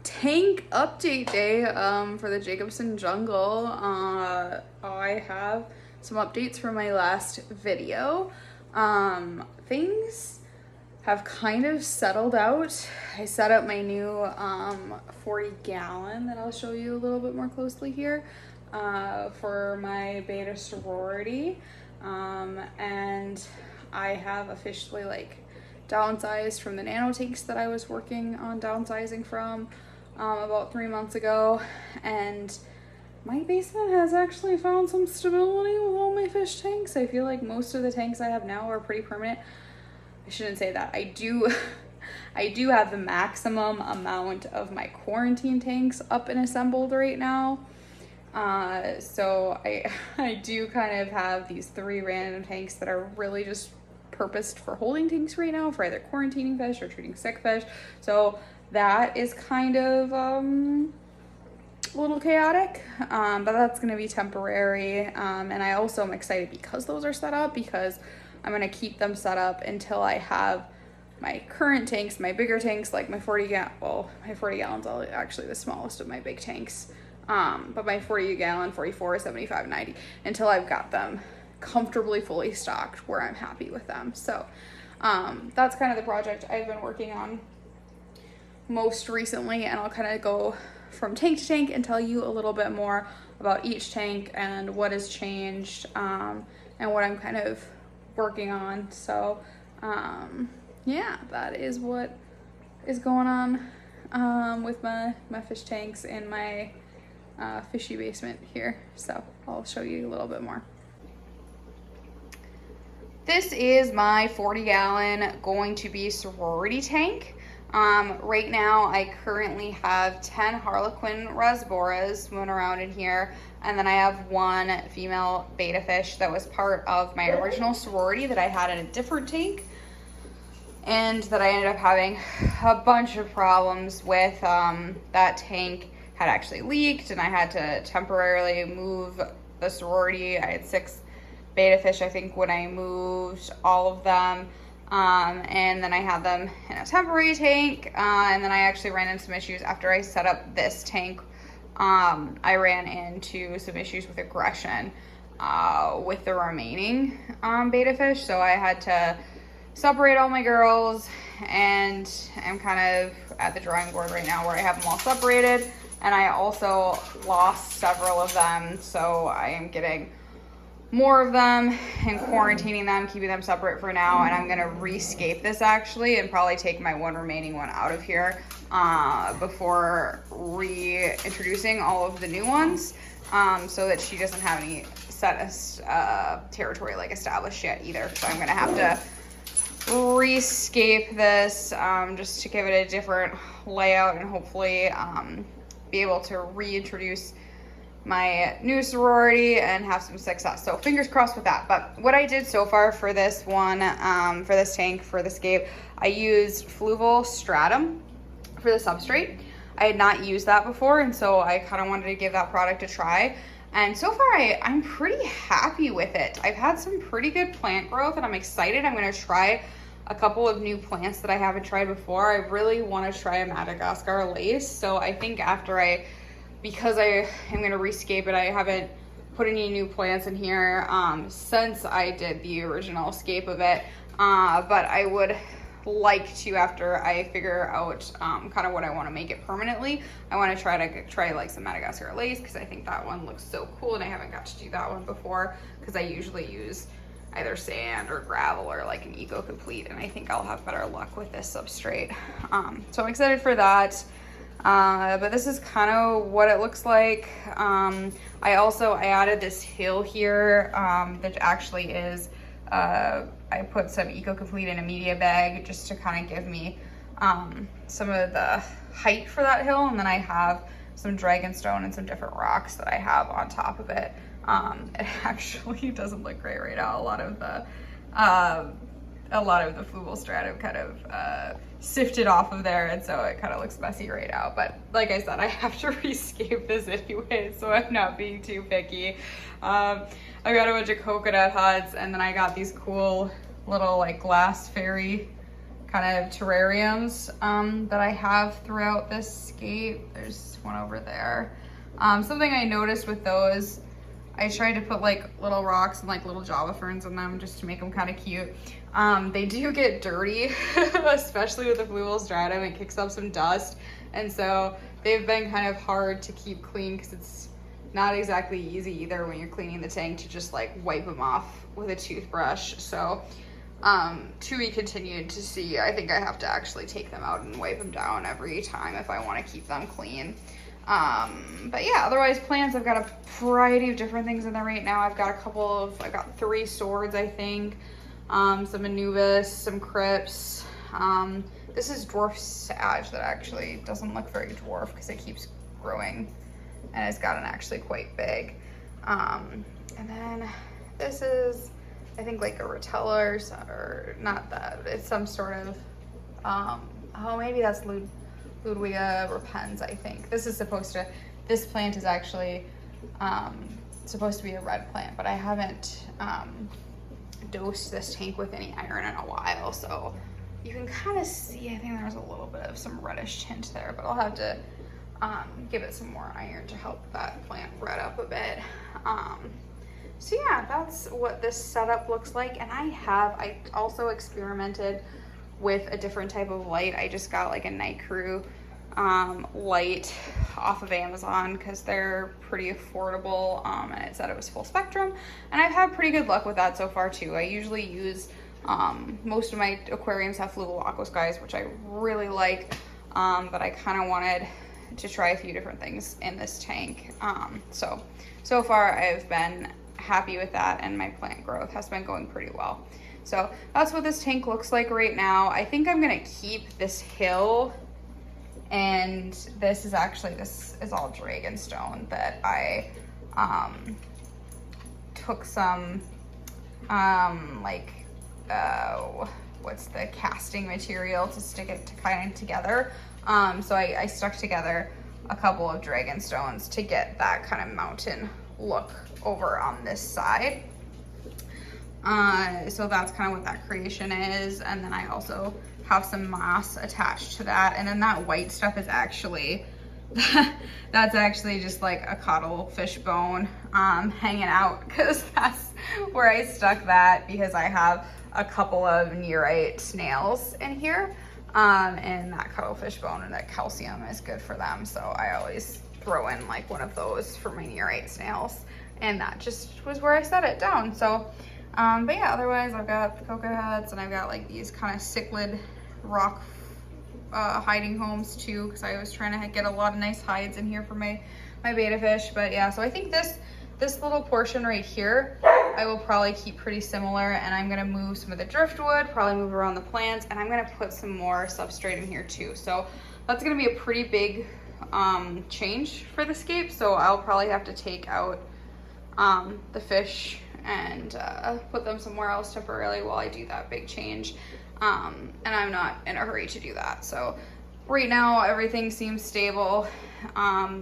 tank update day for the Jacobson Jungle. I have some updates from my last video. Things have kind of settled out. I set up my new 40 gallon that I'll show you a little bit more closely here for my beta sorority. And I have officially downsized from the nano tanks that I was working on downsizing from about 3 months ago, and my basement has actually found some stability with all my fish tanks. I feel like most of the tanks I have now are pretty permanent. I shouldn't say that. I do have the maximum amount of my quarantine tanks up and assembled right now. So I do kind of have these 3 random tanks that are really just purposed for holding tanks right now for either quarantining fish or treating sick fish. So that is kind of a little chaotic, but that's going to be temporary. And I also am excited because those are set up, because I'm going to keep them set up until I have my current tanks, my bigger tanks, like my 40 gallon, well, my 40 gallons are actually the smallest of my big tanks. But my 40 gallon, 44, 75, 90, until I've got them comfortably fully stocked where I'm happy with them. So that's kind of the project I've been working on most recently, and I'll kind of go from tank to tank and tell you a little bit more about each tank and what has changed, and what I'm kind of working on. So yeah, that is what is going on with my fish tanks in my fishy basement here. So I'll show you a little bit more. This is my 40 gallon going to be sorority tank. Right now I currently have 10 Harlequin rasboras swimming around in here, and then I have 1 female beta fish that was part of my original sorority that I had in a different tank, and that I ended up having a bunch of problems with. That tank had actually leaked, and I had to temporarily move the sorority. I had 6 beta fish, I think, when I moved all of them. And then I had them in a temporary tank, and then I actually ran into some issues after I set up this tank. I ran into some issues with aggression with the remaining beta fish, so I had to separate all my girls, and I'm kind of at the drawing board right now where I have them all separated, and I also lost several of them, so I am getting more of them and quarantining them, keeping them separate for now. And I'm gonna rescape this actually and probably take my 1 remaining one out of here before reintroducing all of the new ones, so that she doesn't have any set territory established yet either. So I'm gonna have to rescape this just to give it a different layout and hopefully be able to reintroduce my new sorority and have some success. So fingers crossed with that. But what I did so far for this one, for this tank, for the scape, I used fluval stratum for the substrate. I had not used that before, and so I kind of wanted to give that product a try. And so far I'm pretty happy with it. I've had some pretty good plant growth, and I'm excited. I'm going to try a couple of new plants that I haven't tried before. I really want to try a Madagascar lace. So I think because I am going to rescape it, I haven't put any new plants in here since I did the original scape of it. But I would like to, after I figure out kind of what I want to make it permanently, I want to try some Madagascar lace, because I think that one looks so cool, and I haven't got to do that one before, because I usually use either sand or gravel or an Eco Complete, and I think I'll have better luck with this substrate. So I'm excited for that. But this is kind of what it looks like. I added this hill here that actually is, I put some Eco Complete in a media bag just to kind of give me some of the height for that hill, and then I have some dragonstone and some different rocks that I have on top of it. It actually doesn't look great right now. A lot of the fluval stratum kind of sifted off of there, and so it kind of looks messy right now. But like I said, I have to rescape this anyway, so I'm not being too picky. I got a bunch of coconut huts, and then I got these cool little glass fairy kind of terrariums that I have throughout this scape. There's one over there. Something I noticed with those, I tried to put like little rocks and like little Java ferns in them just to make them kind of cute. They do get dirty, especially with the blue stratum. It kicks up some dust, and so they've been kind of hard to keep clean because it's not exactly easy either when you're cleaning the tank to just like wipe them off with a toothbrush. So to be continued to see. I think I have to actually take them out and wipe them down every time if I want to keep them clean. But yeah, otherwise plants, I've got a variety of different things in there right now. I've got 3 swords, I think, some Anubis, some crypts. This is dwarf sage that actually doesn't look very dwarf because it keeps growing and it's gotten actually quite big. And then this is, I think, like a Rotella or not that, it's some sort of, oh, maybe that's Ludwiga repens, I think. This plant is actually supposed to be a red plant, but I haven't dosed this tank with any iron in a while, so you can kind of see, I think there's a little bit of some reddish tint there, but I'll have to give it some more iron to help that plant red up a bit. So yeah, that's what this setup looks like. And I also experimented with a different type of light. I just got like a night crew light off of Amazon because they're pretty affordable, and it said it was full spectrum, and I've had pretty good luck with that so far too. I usually use most of my aquariums have Fluvolacco skies, which I really like, but I kind of wanted to try a few different things in this tank. So far I've been happy with that, and my plant growth has been going pretty well. So that's what this tank looks like right now. I think I'm gonna keep this hill, and this is all Dragonstone that I took some what's the casting material to stick it to kind of together. So I stuck together a couple of Dragonstones to get that kind of mountain look over on this side. So that's kind of what that creation is. And then I also have some moss attached to that. And then that white stuff is actually, that's actually just like a cuttlefish bone hanging out, because that's where I stuck that, because I have a couple of Neurite snails in here. And that cuttlefish bone and that calcium is good for them. So I always throw in like one of those for my Nerite snails. And that just was where I set it down. So, but yeah, otherwise I've got the cocoa heads, and I've got like these kind of cichlid rock hiding homes too, because I was trying to get a lot of nice hides in here for my betta fish. But yeah, so I think this little portion right here, I will probably keep pretty similar, and I'm gonna move some of the driftwood, probably move around the plants, and I'm gonna put some more substrate in here too. So that's gonna be a pretty big change for the scape. So I'll probably have to take out the fish and put them somewhere else temporarily while I do that big change. And I'm not in a hurry to do that. So right now everything seems stable.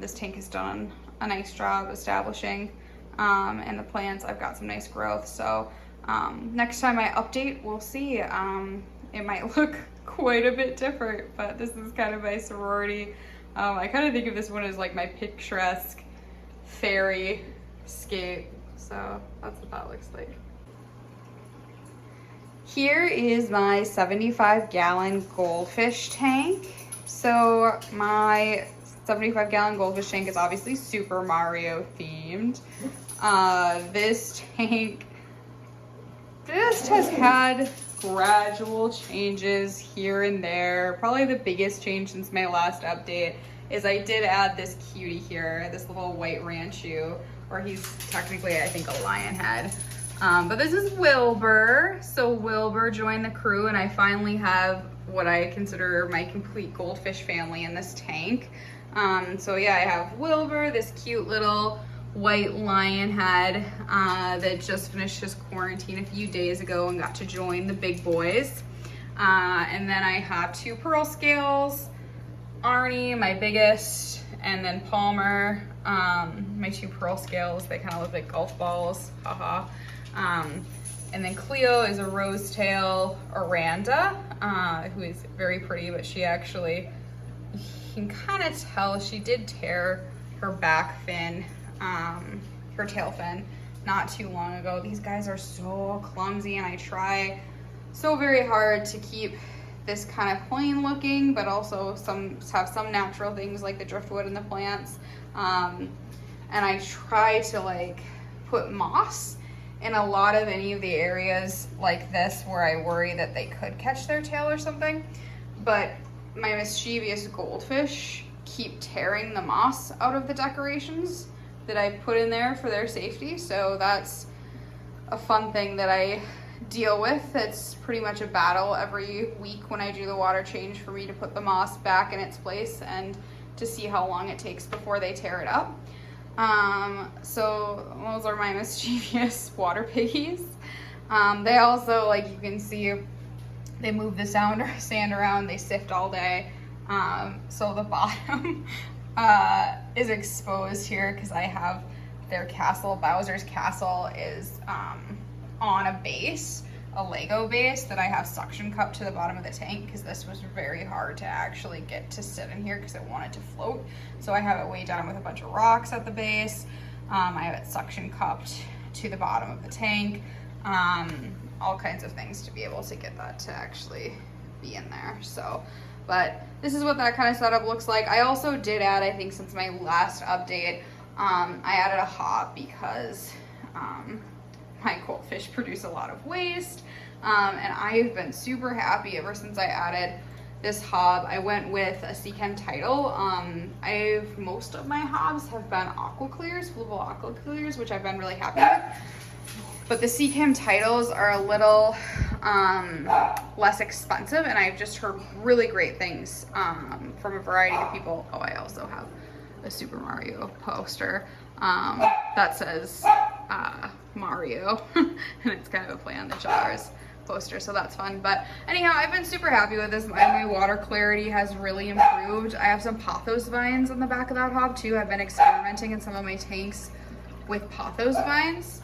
This tank has done a nice job establishing, and the plants, I've got some nice growth. So next time I update, we'll see. It might look quite a bit different, but this is kind of my sorority. I kind of think of this one as like my picturesque fairy scape. So that's what that looks like. Here is my 75-gallon goldfish tank. So my 75-gallon goldfish tank is obviously Super Mario themed. This tank just has had gradual changes here and there. Probably the biggest change since my last update is I did add this cutie here, this little white Ranchu, or he's technically, I think, a lion head. But this is Wilbur. So Wilbur joined the crew, and I finally have what I consider my complete goldfish family in this tank. So yeah, I have Wilbur, this cute little white lion head that just finished his quarantine a few days ago and got to join the big boys. And then I have 2 pearl scales, Arnie, my biggest, and then Palmer, my 2 pearl scales. They kind of look like golf balls, haha. And then Cleo is a rose-tail Oranda, who is very pretty, but she actually, you can kind of tell she did tear her back fin, her tail fin, not too long ago. These guys are so clumsy, and I try so very hard to keep this kind of plain looking, but also have some natural things like the driftwood in the plants. And I try to like put moss in a lot of any of the areas like this where I worry that they could catch their tail or something. But my mischievous goldfish keep tearing the moss out of the decorations that I put in there for their safety. So that's a fun thing that I deal with. It's pretty much a battle every week when I do the water change for me to put the moss back in its place and to see how long it takes before they tear it up. So those are my mischievous water piggies. They also, like you can see, they move the sand around, they sift all day. So the bottom is exposed here because I have their castle. Bowser's castle is on a base, a Lego base that I have suction cupped to the bottom of the tank because this was very hard to actually get to sit in here because it wanted to float. So I have it weighed down with a bunch of rocks at the base. I have it suction cupped to the bottom of the tank. All kinds of things to be able to get that to actually be in there. So, but this is what that kind of setup looks like. I also did add, I think since my last update, I added a hob because my goldfish produce a lot of waste, and I've been super happy ever since I added this hob. I went with a Untitled. Most of my hobs have been aqua clears, fluval aqua clears, which I've been really happy with. But the Untitleds are a little less expensive, and I've just heard really great things from a variety of people. Oh, I also have a Super Mario poster that says Mario, and it's kind of a play on the jars poster, so that's fun. But anyhow, I've been super happy with this. My water clarity has really improved. I have some pothos vines on the back of that hob too. I've been experimenting in some of my tanks with pothos vines,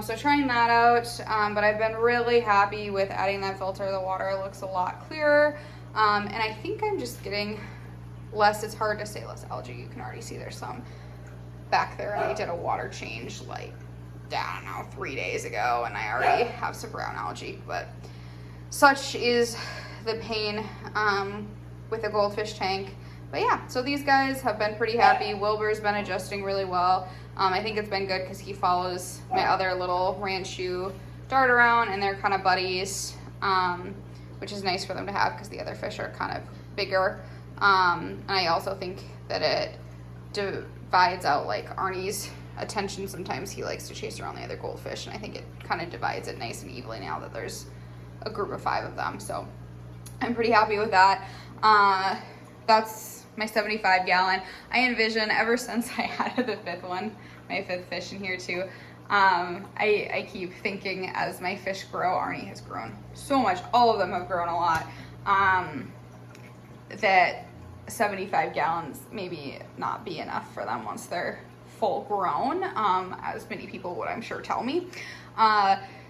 so trying that out. But I've been really happy with adding that filter. The water looks a lot clearer, and I think I'm just getting less, it's hard to say less algae. You can already see there's some back there, and I did a water change like, I don't know, 3 days ago, and I already have some brown algae. But such is the pain with the goldfish tank. But yeah, so these guys have been pretty happy. Wilbur's been adjusting really well. I think it's been good because he follows my other little Ranchu dart around, and they're kind of buddies, which is nice for them to have because the other fish are kind of bigger. And I also think that it divides out like Arnie's attention. Sometimes he likes to chase around the other goldfish, and I think it kind of divides it nice and evenly now that there's a group of 5 of them. So I'm pretty happy with that. That's my 75 gallon. I envision, ever since I added the 5th one, my 5th fish in here too, I keep thinking as my fish grow, Arnie has grown so much, all of them have grown a lot, that 75 gallons maybe not be enough for them once they're full grown, as many people would, I'm sure, tell me.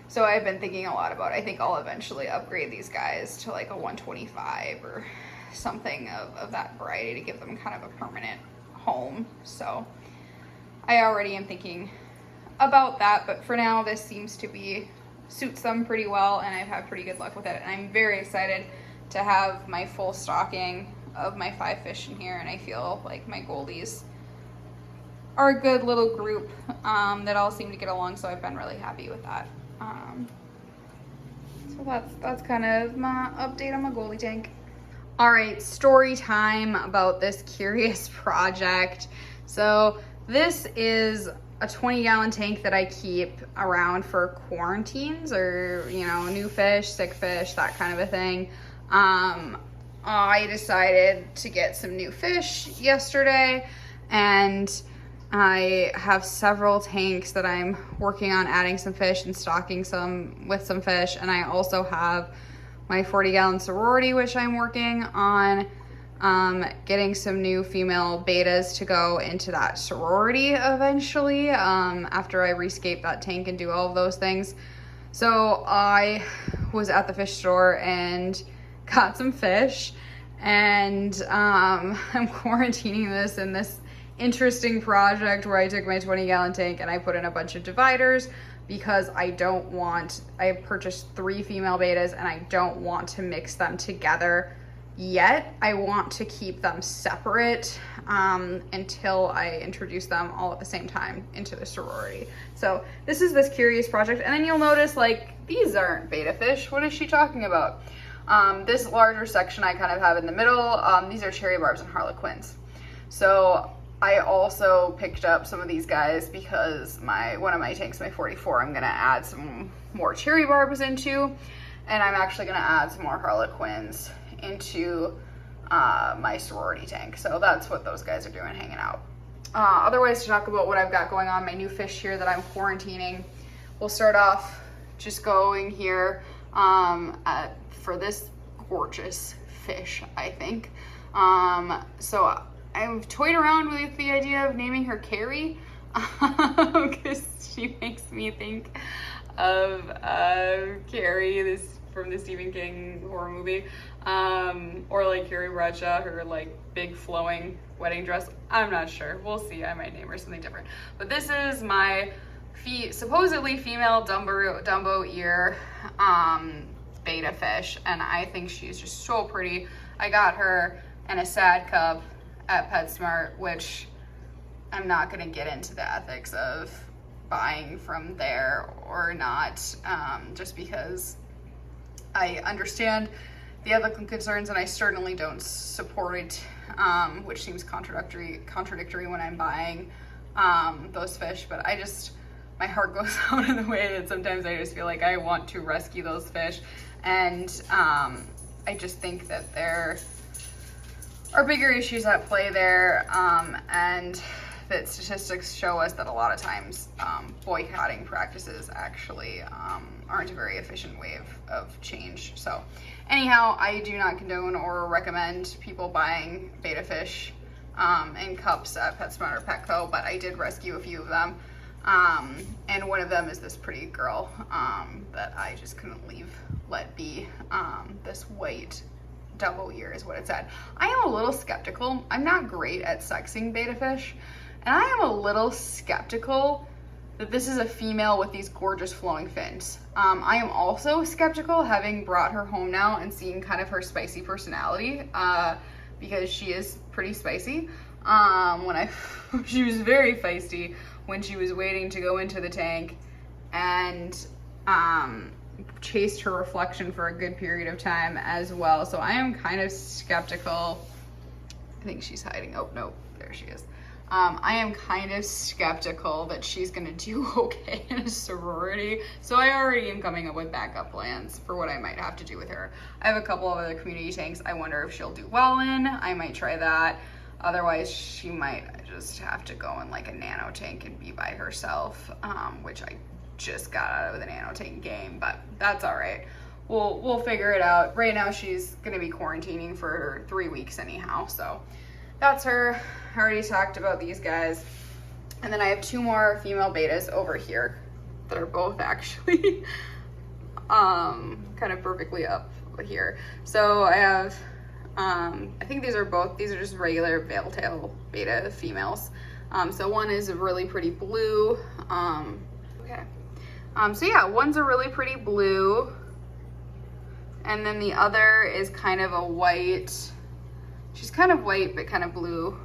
So I've been thinking a lot about, I think I'll eventually upgrade these guys to like a 125 or something of that variety to give them kind of a permanent home. So I already am thinking about that, but for now this seems to suits them pretty well, and I've had pretty good luck with it, and I'm very excited to have my full stocking of my 5 fish in here, and I feel like my goldies are a good little group that all seem to get along, so I've been really happy with that. So that's kind of my update on my goldie tank. All right, story time about this curious project. So this is a 20-gallon tank that I keep around for quarantines or, you know, new fish, sick fish, that kind of a thing. I decided to get some new fish yesterday, and I have several tanks that I'm working on adding some fish and stocking some with some fish, and I also have my 40-gallon sorority, which I'm working on getting some new female betas to go into that sorority eventually, after I rescape that tank and do all of those things. So I was at the fish store and got some fish, and I'm quarantining this in this interesting project where I took my 20-gallon tank and I put in a bunch of dividers because I purchased 3 female betas and I don't want to mix them together yet. I want to keep them separate until I introduce them all at the same time into the sorority. So this is this curious project, and then you'll notice like these aren't beta fish. What is she talking about? This larger section I kind of have in the middle. These are cherry barbs and harlequins. So I also picked up some of these guys because one of my tanks, my 44, I'm gonna add some more cherry barbs into, and I'm actually gonna add some more harlequins into my sorority tank. So that's what those guys are doing, hanging out. Otherwise, to talk about what I've got going on, my new fish here that I'm quarantining, we'll start off just going here for this gorgeous fish, I think. So I've toyed around with the idea of naming her Carrie because she makes me think of Carrie, from the Stephen King horror movie, or like Carrie Bradshaw, her like big flowing wedding dress. I'm not sure. We'll see. I might name her something different. But this is my supposedly female Dumbo ear beta fish, and I think she's just so pretty. I got her in a sad cup at PetSmart, which I'm not going to get into the ethics of buying from there or not, just because I understand the ethical concerns and I certainly don't support it, which seems contradictory when I'm buying those fish. But my heart goes out in the way that sometimes I just feel like I want to rescue those fish, and I just think that there are bigger issues at play there, and that statistics show us that a lot of times boycotting practices actually aren't a very efficient way of change. So anyhow, I do not condone or recommend people buying beta fish in cups at PetSmart or Petco, but I did rescue a few of them. And one of them is this pretty girl that I just couldn't let be. This white Dumbo ear is what it said. I am a little skeptical. I'm not great at sexing beta fish, and I am a little skeptical that this is a female with these gorgeous flowing fins. I am also skeptical, having brought her home now and seeing kind of her spicy personality, because she is pretty spicy. She was very feisty when she was waiting to go into the tank, and chased her reflection for a good period of time as well. So I am kind of skeptical. I think she's hiding. Oh, no, there she is. I am kind of skeptical that she's gonna do okay in a sorority. So I already am coming up with backup plans for what I might have to do with her. I have a couple of other community tanks I wonder if she'll do well in. I might try that. Otherwise, she might just have to go in like a nano tank and be by herself, which I just got out of the nano tank game, but that's all right. We'll figure it out. Right now, she's gonna be quarantining for 3 weeks anyhow, so that's her. I already talked about these guys. And then I have 2 more female betas over here that are both actually kind of perfectly up here. So I have, I think these are just regular veil-tail beta females. So one is a really pretty blue. Okay. So yeah, one's a really pretty blue. And then the other is kind of a white. She's kind of white, but kind of blue.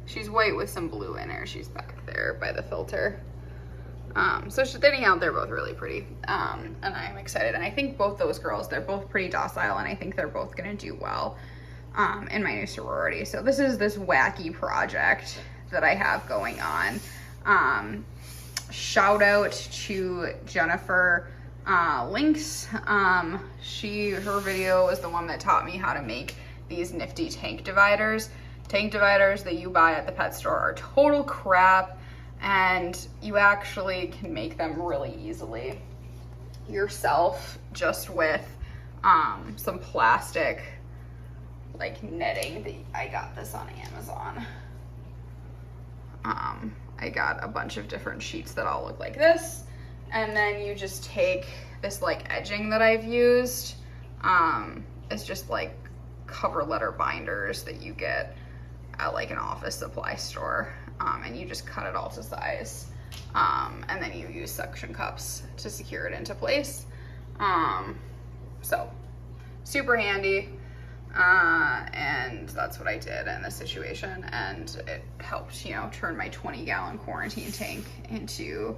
She's white with some blue in her. She's back there by the filter. Anyhow, they're both really pretty. And I'm excited. And I think both those girls, they're both pretty docile, and I think they're both gonna do well in my new sorority. So this is this wacky project that I have going on. Shout out to Jennifer Lynx. Her video was the one that taught me how to make these nifty tank dividers. Tank dividers that you buy at the pet store are total crap, and you actually can make them really easily yourself just with some plastic like netting. I got this on Amazon. I got a bunch of different sheets that all look like this, And then you just take this like edging that I've used. It's just like cover letter binders that you get at like an office supply store. And you just cut it all to size. And then you use suction cups to secure it into place. So super handy. And that's what I did in this situation. And it helped, you know, turn my 20-gallon quarantine tank into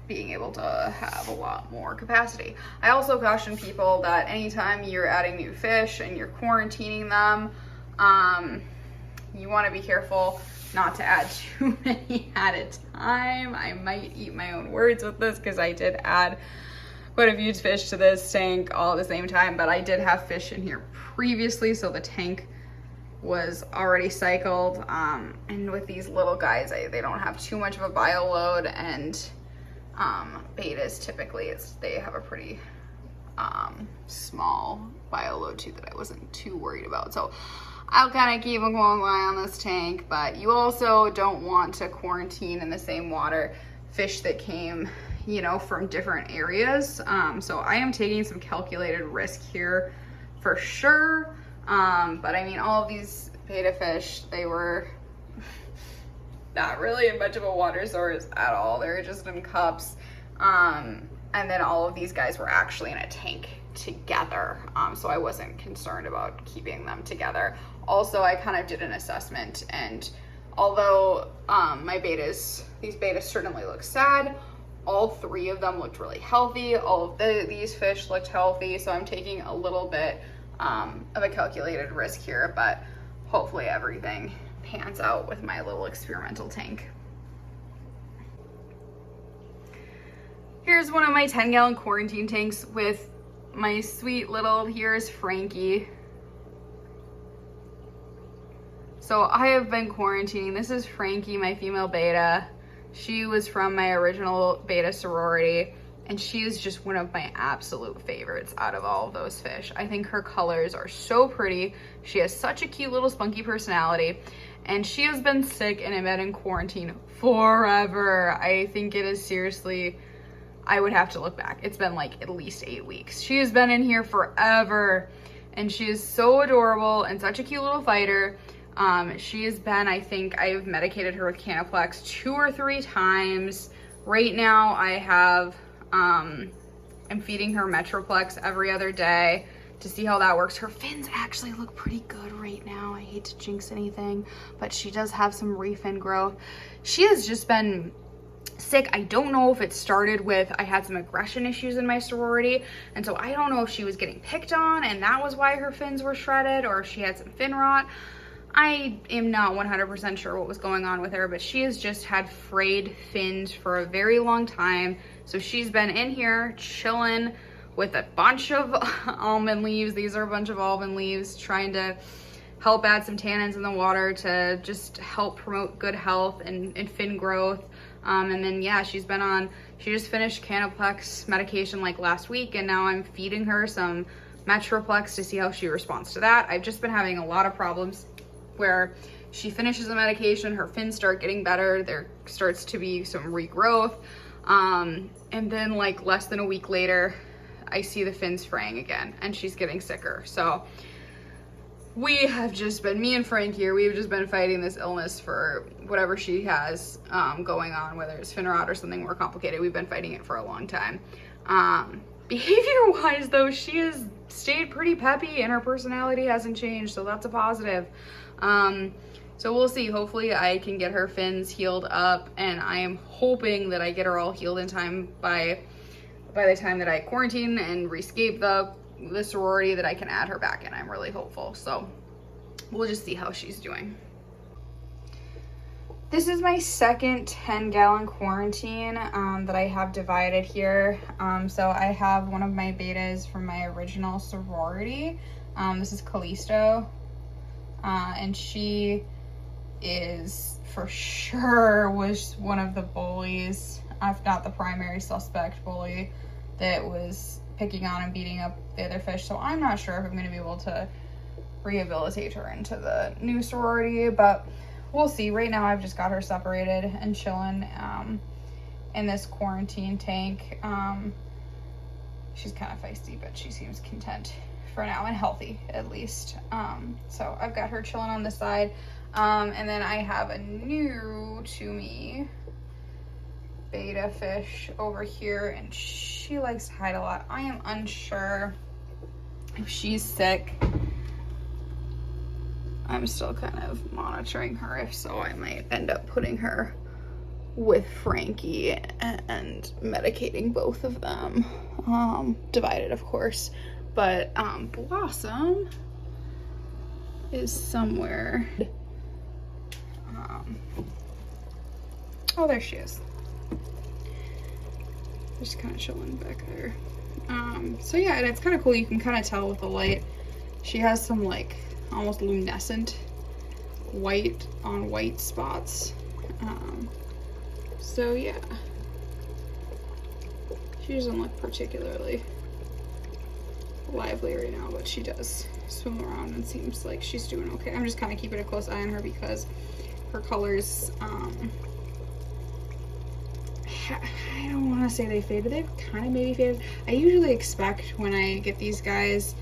being able to have a lot more capacity. I also caution people that anytime you're adding new fish and you're quarantining them, you want to be careful not to add too many at a time. I might eat my own words with this because I did add quite a few fish to this tank all at the same time, but I did have fish in here previously, so the tank was already cycled. And with these little guys, they don't have too much of a bio load, and betas typically they have a pretty small bio load too that I wasn't too worried about. So I'll kind of keep a close eye on this tank, but you also don't want to quarantine in the same water fish that came, you know, from different areas. So I am taking some calculated risk here for sure. But I mean, all of these beta fish, they were not really in much of a water source at all. They were just in cups. And then all of these guys were actually in a tank together. So I wasn't concerned about keeping them together. Also, I kind of did an assessment, and although these betas certainly look sad, all three of them looked really healthy. All of these fish looked healthy. So I'm taking a little bit of a calculated risk here, but hopefully everything pans out with my little experimental tank. Here's one of my 10-gallon quarantine tanks with my sweet little, here's Frankie. So I have been quarantining. This is Frankie, my female beta. She was from my original beta sorority, and she is just one of my absolute favorites out of all of those fish. I think her colors are so pretty. She has such a cute little spunky personality, and she has been sick and been in quarantine forever. I think it is seriously, I would have to look back. It's been like at least 8 weeks. She has been in here forever, and she is so adorable and such a cute little fighter. She has been, I think I've medicated her with Canaplex 2 or 3 times. Right now I have, I'm feeding her Metroplex every other day to see how that works. Her fins actually look pretty good right now. I hate to jinx anything, but she does have some refin growth. She has just been sick. I don't know if it started with, I had some aggression issues in my sorority, and so I don't know if she was getting picked on and that was why her fins were shredded, or if she had some fin rot. I am not 100% sure what was going on with her, but she has just had frayed fins for a very long time. So she's been in here chilling with a bunch of almond leaves. These are a bunch of almond leaves, trying to help add some tannins in the water to just help promote good health and fin growth. And then yeah, she just finished Canaplex medication like last week, and now I'm feeding her some Metroplex to see how she responds to that. I've just been having a lot of problems where she finishes the medication, her fins start getting better, there starts to be some regrowth, and then like less than a week later, I see the fins fraying again, and she's getting sicker. So we have just been, me and Frank here, we've just been fighting this illness for whatever she has going on, whether it's fin rot or something more complicated. We've been fighting it for a long time. Behavior-wise though, she has stayed pretty peppy and her personality hasn't changed, so that's a positive. So we'll see. Hopefully I can get her fins healed up, and I am hoping that I get her all healed in time by the time that I quarantine and rescape the sorority, that I can add her back in. I'm really hopeful. So we'll just see how she's doing. This is my second 10-gallon quarantine that I have divided here. So I have one of my betas from my original sorority. This is Callisto. And she is for sure was one of the bullies, if not the primary suspect bully, that was picking on and beating up the other fish. So I'm not sure if I'm going to be able to rehabilitate her into the new sorority, but we'll see. Right now I've just got her separated and chilling. in this quarantine tank. She's kind of feisty, but she seems content for now and healthy at least. So I've got her chilling on the side. And then I have a new to me beta fish over here, and she likes to hide a lot. I am unsure if she's sick. I'm still kind of monitoring her. If so, I might end up putting her with Frankie and medicating both of them. Divided, of course. But Blossom is somewhere. Oh, there she is. Just kind of chilling back there. So yeah, and it's kind of cool. You can kind of tell with the light. She has some like almost luminescent white on white spots. So yeah, she doesn't look particularly lively right now, but she does swim around and seems like she's doing okay. I'm just kind of keeping a close eye on her because her colors, I don't want to say they faded. They've kind of maybe faded. I usually expect when I get these guys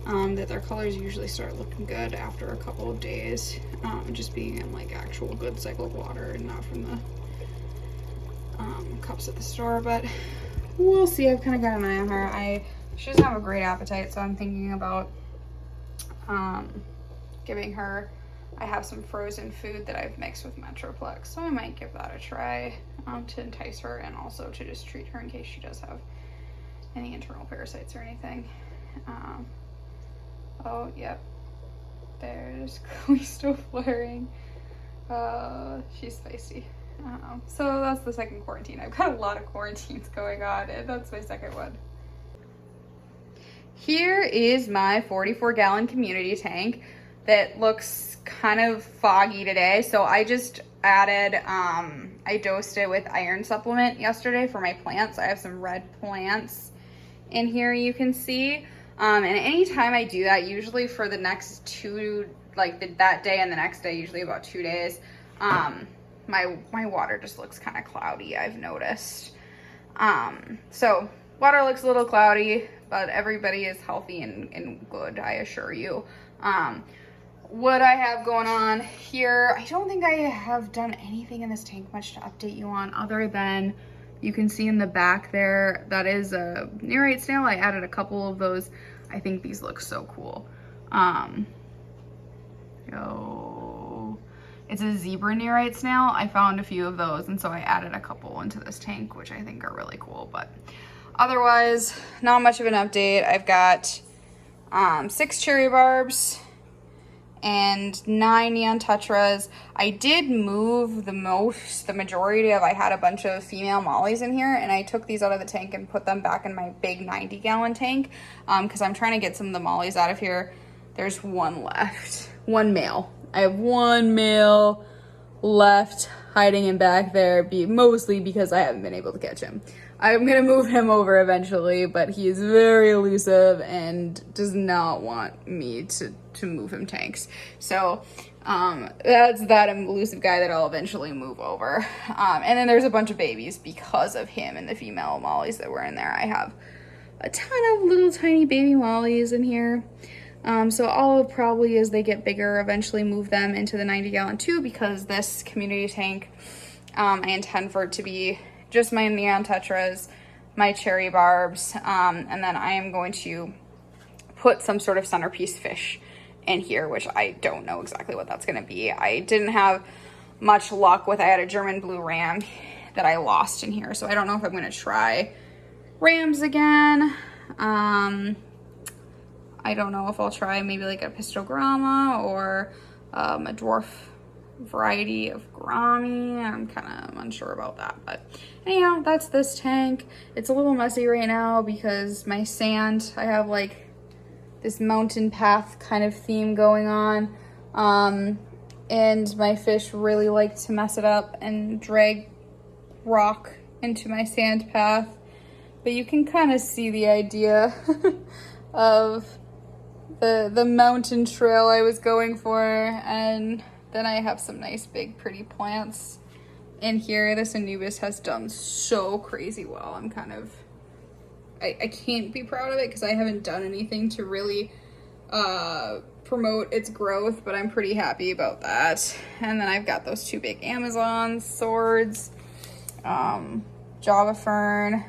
that their colors usually start looking good after a couple of days, just being in like actual good cycled water and not from the cups at the store. But we'll see. I've kind of got an eye on her. She doesn't have a great appetite, so I'm thinking about giving her. I have some frozen food that I've mixed with Metroplex, so I might give that a try to entice her and also to just treat her in case she does have any internal parasites or anything. Oh, yep. There's Chloe still flaring. She's feisty. So that's the second quarantine. I've got a lot of quarantines going on, and that's my second one. Here is my 44-gallon community tank that looks kind of foggy today. So I just added, I dosed it with iron supplement yesterday for my plants. I have some red plants in here, you can see. And anytime I do that, usually for the next two, like that day and the next day, usually about 2 days, my water just looks kind of cloudy, I've noticed. So water looks a little cloudy, but everybody is healthy and good, I assure you. What I have going on here, I don't think I have done anything in this tank much to update you on, other than you can see in the back there, that is a Neurite Snail. I added a couple of those. I think these look so cool. It's a zebra Neurite Snail. I found a few of those, and so I added a couple into this tank, which I think are really cool. But otherwise, not much of an update. I've got 6 cherry barbs and 9 neon tetras. I did move the majority of, I had a bunch of female mollies in here, and I took these out of the tank and put them back in my big 90-gallon tank, because I'm trying to get some of the mollies out of here. There's one left, one male. I have one male left hiding in back there, mostly because I haven't been able to catch him. I'm gonna move him over eventually, but he is very elusive and does not want me to move him tanks. So that's that elusive guy that I'll eventually move over. And then there's a bunch of babies because of him and the female mollies that were in there. I have a ton of little tiny baby mollies in here. So I'll probably, as they get bigger, eventually move them into the 90-gallon too, because this community tank, I intend for it to be just my neon tetras, my cherry barbs, and then I am going to put some sort of centerpiece fish in here, which I don't know exactly what that's going to be. I didn't have much luck with, I had a German blue ram that I lost in here, so I don't know if I'm going to try rams again. I don't know if I'll try maybe like a pistogramma or a dwarf variety of Grammy. I'm kind of unsure about that, but anyhow, that's this tank. It's a little messy right now because my sand, I have like this mountain path kind of theme going on, and my fish really like to mess it up and drag rock into my sand path, but you can kind of see the idea of the mountain trail I was going for. And then I have some nice big pretty plants in here. This Anubis has done so crazy well. I'm kind of, I can't be proud of it because I haven't done anything to really promote its growth, but I'm pretty happy about that. And then I've got those two big Amazon swords, Java Fern,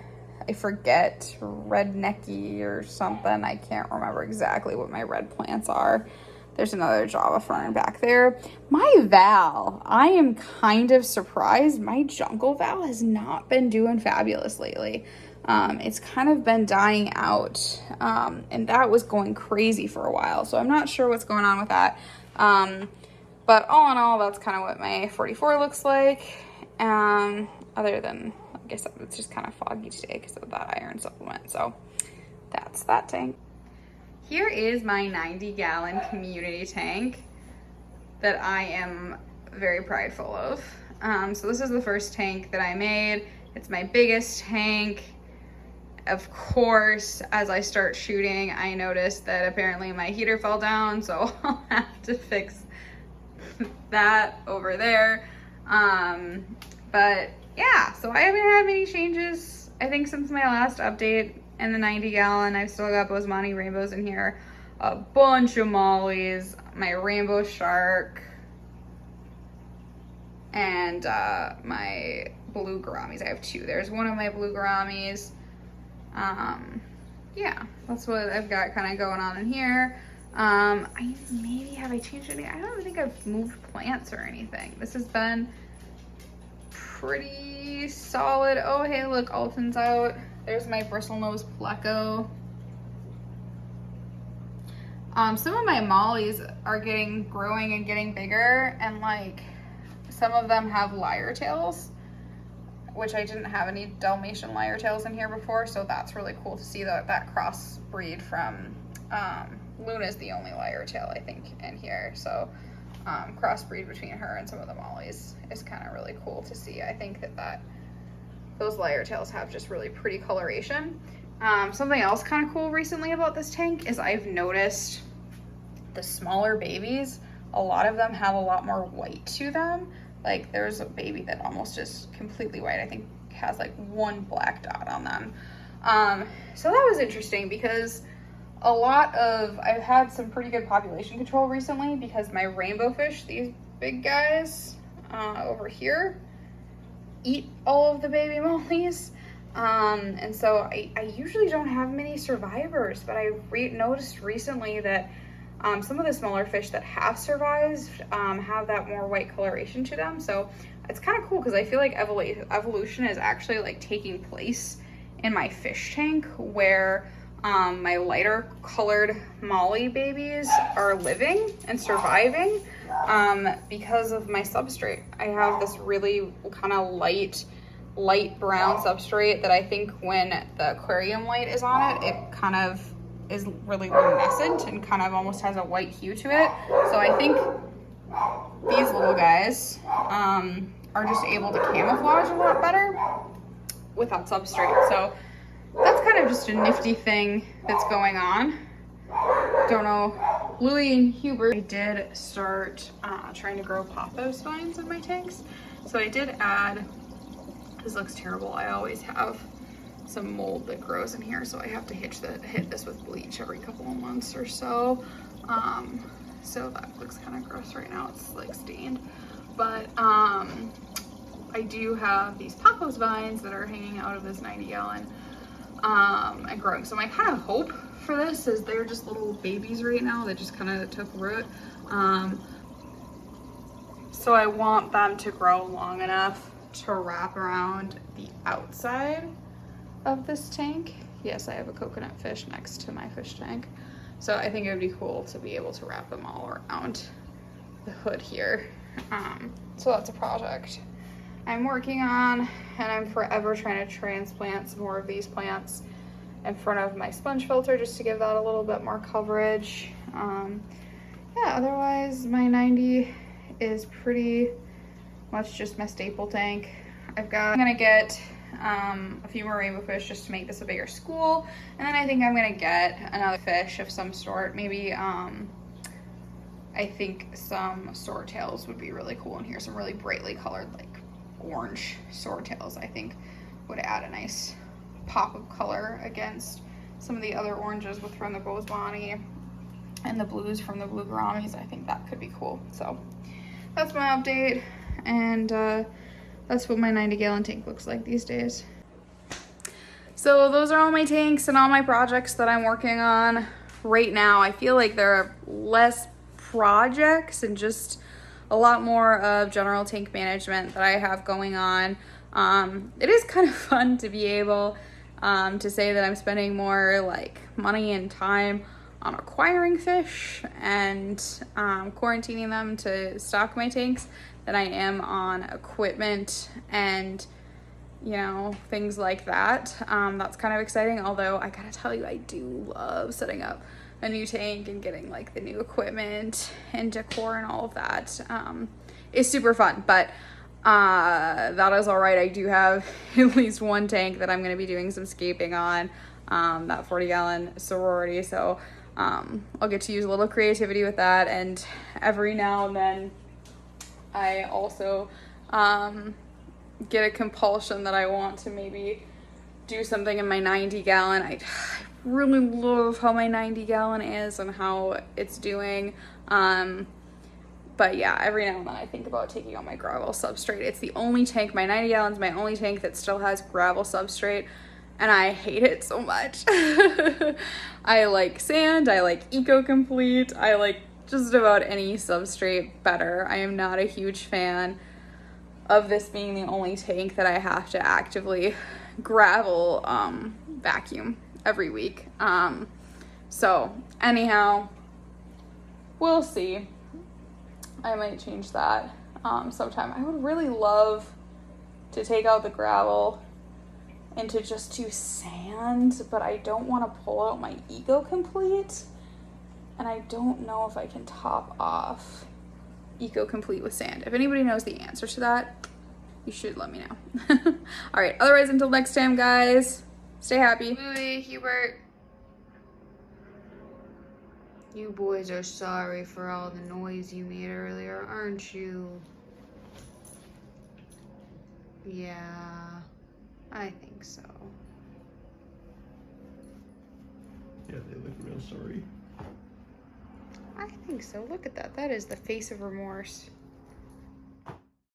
I forget, rednecky or something. I can't remember exactly what my red plants are. There's another Java Fern back there. My Val, I am kind of surprised. My jungle Val has not been doing fabulous lately. It's kind of been dying out, and that was going crazy for a while. So I'm not sure what's going on with that. But all in all, that's kind of what my 44 looks like. Other than, like I said, it's just kind of foggy today because of that iron supplement. So that's that tank. Here is my 90-gallon community tank that I am very prideful of. So this is the first tank that I made. It's my biggest tank. Of course, as I start shooting, I noticed that apparently my heater fell down, so I'll have to fix that over there. But yeah, so I haven't had many changes, I think, since my last update. In the 90-gallon, I've still got Bosemani rainbows in here, a bunch of mollies, my rainbow shark, and my blue gouramis. I have two. There's one of my blue gouramis. Yeah, that's what I've got kind of going on in here. I changed anything? I don't think I've moved plants or anything. This has been pretty solid. Oh, hey, look, Alton's out. There's my Bristlenose Pleco. Some of my mollies are growing and getting bigger, and like some of them have lyre tails, which I didn't have any Dalmatian lyre tails in here before, so that's really cool to see that crossbreed from Luna's the only lyre tail, I think, in here. So crossbreed between her and some of the mollies is kind of really cool to see. I think that those lyre tails have just really pretty coloration. Something else kind of cool recently about this tank is I've noticed the smaller babies, a lot of them have a lot more white to them. Like there's a baby that almost just completely white. I think has like one black dot on them. So that was interesting because I've had some pretty good population control recently because my rainbow fish, these big guys over here, eat all of the baby mollies. And so I usually don't have many survivors, but I noticed recently that some of the smaller fish that have survived have that more white coloration to them. So it's kind of cool because I feel like evolution is actually like taking place in my fish tank where my lighter colored molly babies are living and surviving because of my substrate. I have this really kind of light brown substrate that I think when the aquarium light is on it, it kind of is really luminescent and kind of almost has a white hue to it. So I think these little guys are just able to camouflage a lot better with that substrate. So that's kind of just a nifty thing that's going on. Don't know, Louie and Hubert. I did start trying to grow pothos vines in my tanks. So I did add, this looks terrible, I always have some mold that grows in here, so I have to hit this with bleach every couple of months or so. So that looks kind of gross right now, it's like stained. But I do have these pothos vines that are hanging out of this 90-gallon and growing. So my kind of hope for this is they're just little babies right now that just kind of took root. So I want them to grow long enough to wrap around the outside of this tank. Yes, I have a coconut fish next to my fish tank. So I think it would be cool to be able to wrap them all around the hood here. So that's a project I'm working on, and I'm forever trying to transplant some more of these plants in front of my sponge filter just to give that a little bit more coverage. Yeah, otherwise my 90 is pretty much just my staple tank. I'm gonna get a few more rainbow fish just to make this a bigger school, and then I think I'm gonna get another fish of some sort. Maybe I think some swordtails would be really cool in here, some really brightly colored like orange swordtails, I think would add a nice pop of color against some of the other oranges from the Bosbani and the blues from the blue Gouramis. I think that could be cool. So that's my update, and that's what my 90-gallon tank looks like these days. So those are all my tanks and all my projects that I'm working on right now. I feel like there are less projects and just a lot more of general tank management that I have going on. It is kind of fun to be able to say that I'm spending more like money and time on acquiring fish and quarantining them to stock my tanks than I am on equipment and, you know, things like that. That's kind of exciting, although I gotta tell you, I do love setting up a new tank and getting like the new equipment and decor and all of that. It's super fun, but that is all right. I do have at least one tank that I'm going to be doing some scaping on, that 40-gallon sorority. So I'll get to use a little creativity with that. And every now and then I also get a compulsion that I want to maybe do something in my 90-gallon. I really love how my 90-gallon is and how it's doing. But yeah, every now and then I think about taking out my gravel substrate. It's the only tank, my 90 gallons, my only tank that still has gravel substrate, and I hate it so much. I like sand, I like Eco-Complete, I like just about any substrate better. I am not a huge fan of this being the only tank that I have to actively gravel vacuum every week. So anyhow, we'll see. I might change that sometime. I would really love to take out the gravel and to just do sand, but I don't want to pull out my Eco-Complete, and I don't know if I can top off Eco-Complete with sand. If anybody knows the answer to that, you should let me know. All right, otherwise, until next time, guys, stay happy. Louie, Hubert. You boys are sorry for all the noise you made earlier, aren't you? Yeah, I think so. Yeah, they look real sorry. I think so. Look at that. That is the face of remorse.